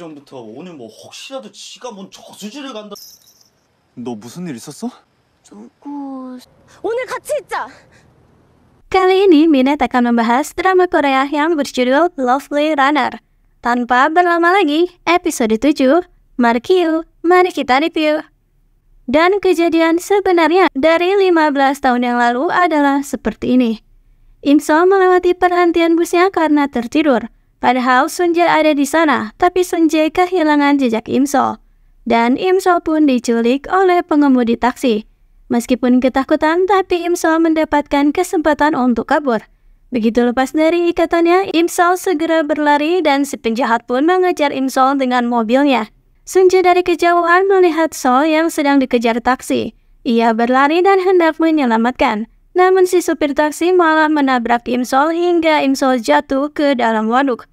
전부터 오늘 뭐 혹시라도 지가 뭔 저수지를 간다. 너 무슨 일 있었어? 누구... 오늘 같이 있자! Kali ini Minat akan membahas drama Korea yang berjudul Lovely Runner. Tanpa berlama lagi, episode 7, mari kita review. Dan kejadian sebenarnya dari 15 tahun yang lalu adalah seperti ini. Im-sol melewati perhentian busnya karena tertidur. Padahal Sun-jae ada di sana, tapi Sun-jae kehilangan jejak Im-sol. Dan Im-sol pun diculik oleh pengemudi taksi. Meskipun ketakutan, tapi Im-sol mendapatkan kesempatan untuk kabur. Begitu lepas dari ikatannya, Im-sol segera berlari dan si penjahat pun mengejar Im-sol dengan mobilnya. Sun-jae dari kejauhan melihat Sol yang sedang dikejar taksi. Ia berlari dan hendak menyelamatkan. Namun si supir taksi malah menabrak Im-sol hingga Im-sol jatuh ke dalam waduk.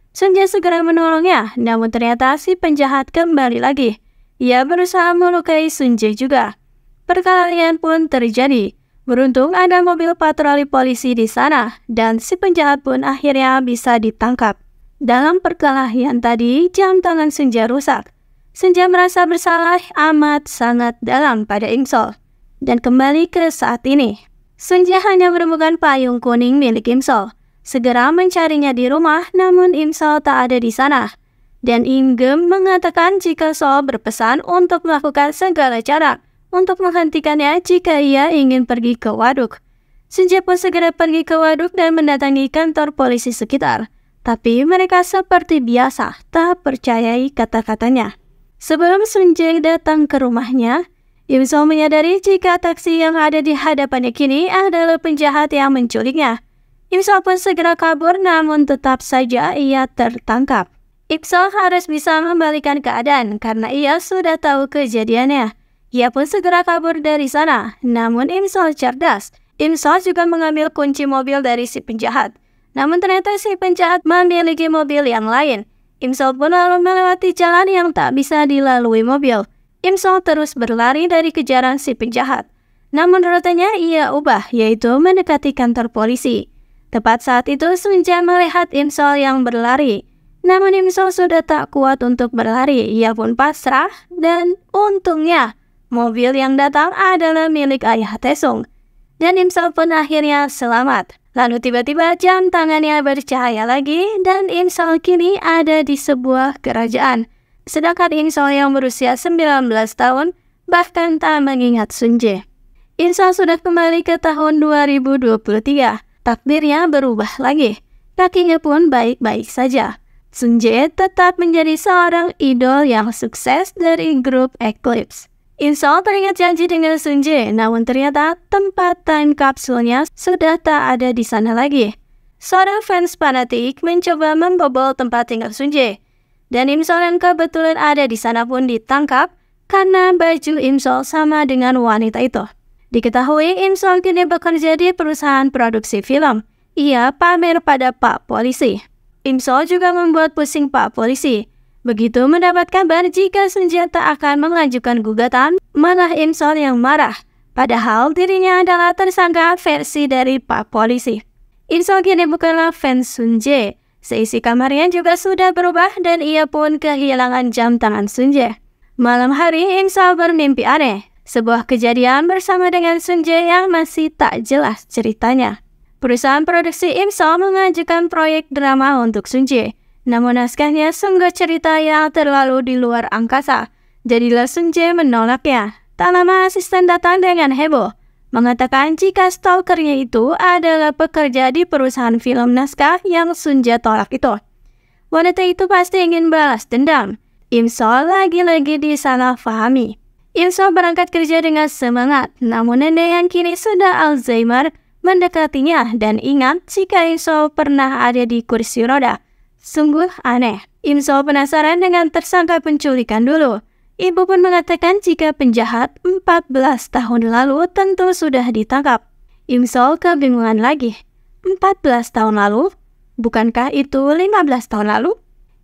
Sun-jae segera menolongnya, namun ternyata si penjahat kembali lagi. Ia berusaha melukai Sun-jae juga. Perkelahian pun terjadi. Beruntung ada mobil patroli polisi di sana, dan si penjahat pun akhirnya bisa ditangkap. Dalam perkelahian tadi, jam tangan Sun-jae rusak. Sun-jae merasa bersalah amat sangat dalam pada Im-sol. Dan kembali ke saat ini, Sun-jae hanya menemukan payung kuning milik Im-sol. Segera mencarinya di rumah, namun Im-sol tak ada di sana. Dan Im-geum mengatakan jika Sol berpesan untuk melakukan segala cara untuk menghentikannya jika ia ingin pergi ke waduk. Sun-jae pun segera pergi ke waduk dan mendatangi kantor polisi sekitar. Tapi mereka seperti biasa tak percayai kata-katanya. Sebelum Sun-jae datang ke rumahnya, Im-sol menyadari jika taksi yang ada di hadapannya kini adalah penjahat yang menculiknya. Im-sol pun segera kabur, namun tetap saja ia tertangkap. Im-sol harus bisa membalikan keadaan karena ia sudah tahu kejadiannya. Ia pun segera kabur dari sana, namun Im-sol cerdas. Im-sol juga mengambil kunci mobil dari si penjahat. Namun ternyata si penjahat memiliki mobil yang lain. Im-sol pun lalu melewati jalan yang tak bisa dilalui mobil. Im-sol terus berlari dari kejaran si penjahat. Namun rutenya ia ubah, yaitu mendekati kantor polisi. Tepat saat itu Sun-jae melihat Im-sol yang berlari. Namun Im-sol sudah tak kuat untuk berlari. Ia pun pasrah dan untungnya mobil yang datang adalah milik ayah Tae-sung. Dan Im-sol pun akhirnya selamat. Lalu tiba-tiba jam tangannya bercahaya lagi dan Im-sol kini ada di sebuah kerajaan. Sedangkan Im-sol yang berusia 19 tahun bahkan tak mengingat Sun-jae. Im-sol sudah kembali ke tahun 2023. Takdirnya berubah lagi. Kakinya pun baik-baik saja. Sun-jae tetap menjadi seorang idol yang sukses dari grup Eclipse. Im-sol teringat janji dengan Sun-jae, namun ternyata tempat time kapsulnya sudah tak ada di sana lagi. Seorang fans fanatik mencoba membobol tempat tinggal Sun-jae. Dan Im-sol yang kebetulan ada di sana pun ditangkap karena baju Im-sol sama dengan wanita itu. Diketahui Im-sol kini bekerja di perusahaan produksi film. Ia pamer pada Pak Polisi. Im-sol juga membuat pusing Pak Polisi. Begitu mendapat kabar jika Sun-jae tak akan mengajukan gugatan, malah Im-sol yang marah. Padahal dirinya adalah tersangka versi dari Pak Polisi. Im-sol kini bukanlah fans Sun-jae. Seisi kamarnya juga sudah berubah dan ia pun kehilangan jam tangan Sun-jae. Malam hari Im-sol bermimpi aneh. Sebuah kejadian bersama dengan Sun-jae yang masih tak jelas ceritanya. Perusahaan produksi Im-sol mengajukan proyek drama untuk Sun-jae. Namun naskahnya sungguh cerita yang terlalu di luar angkasa. Jadilah Sun-jae menolaknya. Tak lama asisten datang dengan heboh. Mengatakan jika stalkernya itu adalah pekerja di perusahaan film naskah yang Sun-jae tolak itu. Wanita itu pasti ingin balas dendam. Im-sol lagi-lagi disalahpahami. Im-sol berangkat kerja dengan semangat, namun nenek yang kini sudah Alzheimer mendekatinya dan ingat jika Im-sol pernah ada di kursi roda. Sungguh aneh. Im-sol penasaran dengan tersangka penculikan dulu. Ibu pun mengatakan jika penjahat 14 tahun lalu tentu sudah ditangkap. Im-sol kebingungan lagi. 14 tahun lalu? Bukankah itu 15 tahun lalu?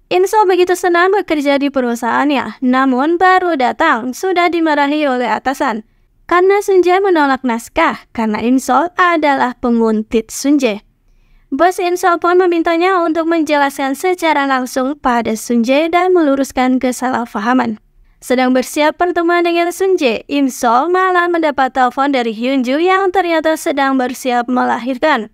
Im-sol begitu senang bekerja di perusahaannya, namun baru datang sudah dimarahi oleh atasan. Karena Sun-jae menolak naskah, karena Im-sol adalah penguntit Sun-jae. Bos Insol pun memintanya untuk menjelaskan secara langsung pada Sunjae dan meluruskan kesalahpahaman. Sedang bersiap pertemuan dengan Sunjae, Insol malah mendapat telepon dari Hyunju yang ternyata sedang bersiap melahirkan.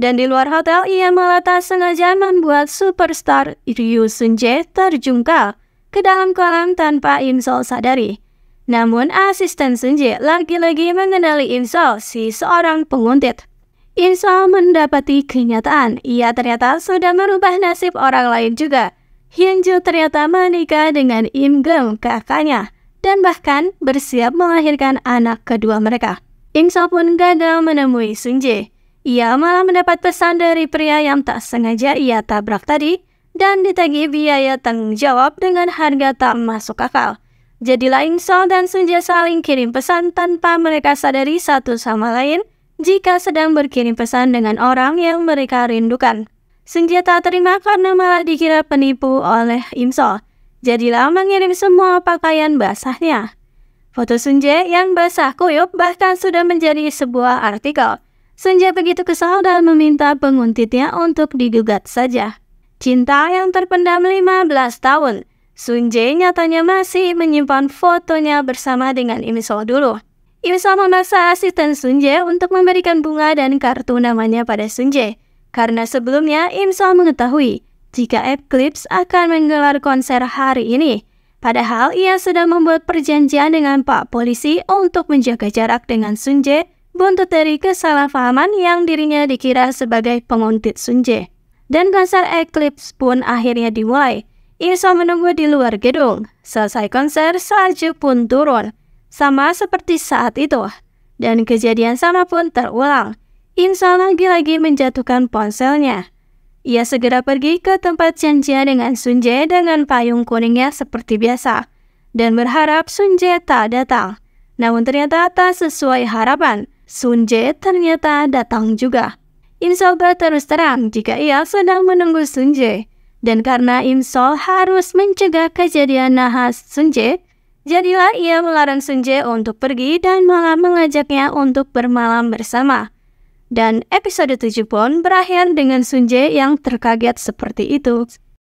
Dan di luar hotel, ia malah tak sengaja membuat superstar Ryu Sunjae terjungkal ke dalam kolam tanpa Insol sadari. Namun asisten Sunjae lagi-lagi mengenali Insol, si seorang penguntit. Insol mendapati kenyataan, ia ternyata sudah merubah nasib orang lain juga. Hyunju ternyata menikah dengan Im Geum, kakaknya, dan bahkan bersiap melahirkan anak kedua mereka. Insol pun gagal menemui Sunjae. Ia malah mendapat pesan dari pria yang tak sengaja ia tabrak tadi dan ditagih biaya tanggung jawab dengan harga tak masuk akal. Jadilah Insol dan Sunjae saling kirim pesan tanpa mereka sadari satu sama lain jika sedang berkirim pesan dengan orang yang mereka rindukan. Sunjae tak terima karena malah dikira penipu oleh Insol. Jadilah mengirim semua pakaian basahnya. Foto Sunjae yang basah kuyup bahkan sudah menjadi sebuah artikel. Sunjae begitu kesal dan meminta penguntitnya untuk digugat saja. Cinta yang terpendam 15 tahun. Sunjae nyatanya masih menyimpan fotonya bersama dengan Insol dulu. Insol memaksa asisten Sunjae untuk memberikan bunga dan kartu namanya pada Sunjae. Karena sebelumnya Insol mengetahui jika Eclipse akan menggelar konser hari ini. Padahal ia sedang membuat perjanjian dengan Pak Polisi untuk menjaga jarak dengan Sunjae buntut dari kesalahpahaman yang dirinya dikira sebagai penguntit Sunjae. Dan konser Eclipse pun akhirnya dimulai. Insol menunggu di luar gedung. Selesai konser, salju pun turun. Sama seperti saat itu. Dan kejadian sama pun terulang. Insol lagi-lagi menjatuhkan ponselnya. Ia segera pergi ke tempat janjian dengan Sunjae dengan payung kuningnya seperti biasa. Dan berharap Sunjae tak datang. Namun ternyata tak sesuai harapan. Sunjae ternyata datang juga. Insol berterus terang jika ia sedang menunggu Sunjae. Dan karena Insol harus mencegah kejadian nahas Sunjae, jadilah ia melarang Sunjae untuk pergi dan malah mengajaknya untuk bermalam bersama. Dan episode 7 pun berakhir dengan Sunjae yang terkaget seperti itu.